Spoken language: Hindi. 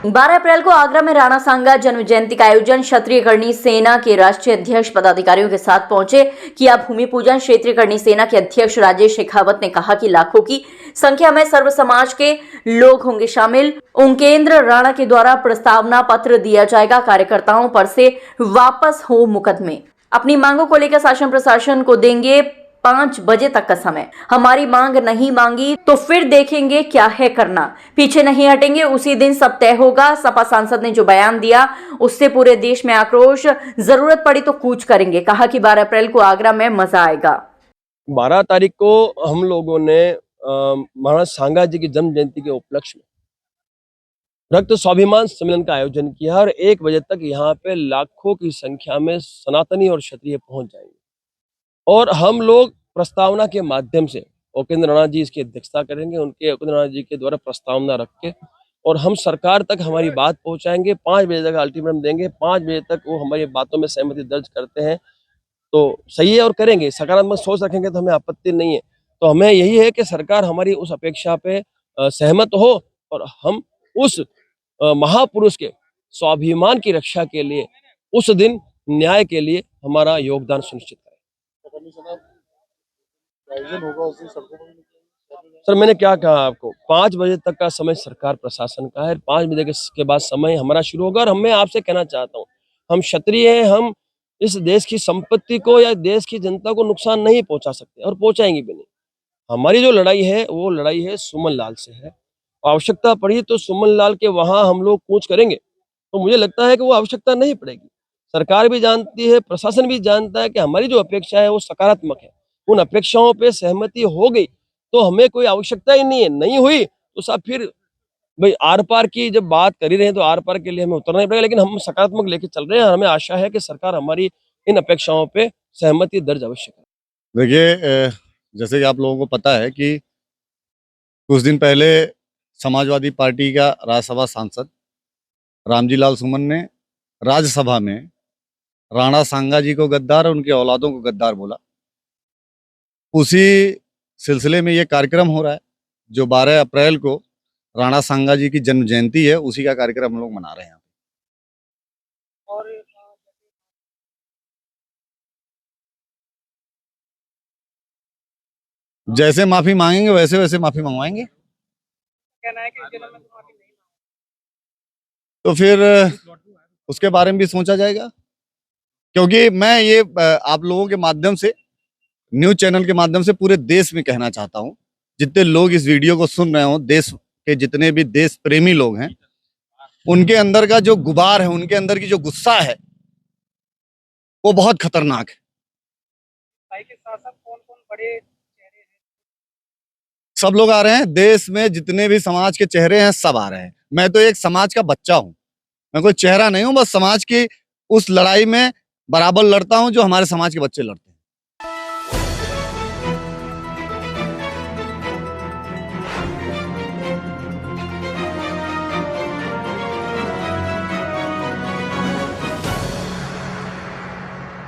12 अप्रैल को आगरा में राणा सांगा जन्म जयंती का आयोजन क्षत्रिय करणी सेना के राष्ट्रीय अध्यक्ष पदाधिकारियों के साथ पहुंचे किया भूमि पूजन। क्षेत्रीय करणी सेना के अध्यक्ष राजेश शेखावत ने कहा कि लाखों की संख्या में सर्व समाज के लोग होंगे शामिल। उनकेंद्र राणा के द्वारा प्रस्तावना पत्र दिया जाएगा। कार्यकर्ताओं पर से वापस हो मुकदमे। अपनी मांगों को लेकर शासन प्रशासन को देंगे 5 बजे तक का समय। हमारी मांग नहीं मांगी तो फिर देखेंगे क्या है करना, पीछे नहीं हटेंगे, उसी दिन सब तय होगा। सपा सांसद ने जो बयान दिया उससे पूरे देश में आक्रोश, जरूरत पड़ी तो कूच करेंगे। कहा कि 12 अप्रैल को आगरा में मजा आएगा। 12 तारीख को हम लोगों ने महाराज सांगा जी की जन्म जयंती के उपलक्ष्य में रक्त स्वाभिमान सम्मेलन का आयोजन किया और 1 बजे तक यहाँ पे लाखों की संख्या में सनातनी और क्षत्रिय पहुंच जाएंगे और हम लोग प्रस्तावना के माध्यम से उपेंद्र राणा जी इसकी अध्यक्षता करेंगे। उनके उपेंद्र राणा जी के द्वारा प्रस्तावना रख के और हम सरकार तक हमारी बात पहुंचाएंगे। 5 बजे तक अल्टीमेटम देंगे। 5 बजे तक वो हमारी बातों में सहमति दर्ज करते हैं तो सही है और करेंगे। सकारात्मक सोच रखेंगे तो हमें आपत्ति नहीं है। तो हमें यही है कि सरकार हमारी उस अपेक्षा पे सहमत हो और हम उस महापुरुष के स्वाभिमान की रक्षा के लिए उस दिन न्याय के लिए हमारा योगदान सुनिश्चित करें। सर मैंने क्या कहा आपको, 5 बजे तक का समय सरकार प्रशासन का है। 5 बजे के बाद समय हमारा शुरू होगा। और मैं आपसे कहना चाहता हूँ, हम क्षत्रिय हैं, हम इस देश की संपत्ति को या देश की जनता को नुकसान नहीं पहुंचा सकते और पहुंचाएंगे भी नहीं। हमारी जो लड़ाई है वो लड़ाई है सुमन लाल से है। आवश्यकता पड़ी तो सुमन लाल के वहां हम लोग कूच करेंगे तो मुझे लगता है कि वो आवश्यकता नहीं पड़ेगी। सरकार भी जानती है, प्रशासन भी जानता है कि हमारी जो अपेक्षा है वो सकारात्मक है। उन अपेक्षाओं पे सहमति हो गई तो हमें कोई आवश्यकता ही नहीं है। नहीं हुई तो साहब फिर भाई आर पार की जब बात कर ही रहे हैं तो आर पार के लिए हमें उतरना ही पड़ेगा। लेकिन हम सकारात्मक लेके चल रहे हैं और हमें आशा है कि सरकार हमारी इन अपेक्षाओं पे सहमति दर्ज अवश्य करे। देखिए, जैसे कि आप लोगों को पता है कि कुछ दिन पहले समाजवादी पार्टी का राज्यसभा सांसद रामजी लाल सुमन ने राज्यसभा में राणा सांगा जी को गद्दार और उनकी औलादों को गद्दार बोला। उसी सिलसिले में ये कार्यक्रम हो रहा है जो 12 अप्रैल को राणा सांगा जी की जन्म जयंती है, उसी का कार्यक्रम हम लोग मना रहे हैं। और जैसे माफी मांगेंगे वैसे वैसे माफी मंगवाएंगे। कहना है कि तो फिर उसके बारे में भी सोचा जाएगा, क्योंकि मैं ये आप लोगों के माध्यम से, न्यूज चैनल के माध्यम से पूरे देश में कहना चाहता हूं, जितने लोग इस वीडियो को सुन रहे हो, देश के जितने भी देश प्रेमी लोग हैं, उनके अंदर का जो गुबार है, उनके अंदर की जो गुस्सा है वो बहुत खतरनाक है। सब लोग आ रहे हैं, देश में जितने भी समाज के चेहरे हैं सब आ रहे हैं। मैं तो एक समाज का बच्चा हूं, मैं कोई चेहरा नहीं हूं, बस समाज की उस लड़ाई में बराबर लड़ता हूं जो हमारे समाज के बच्चे लड़ते हैं।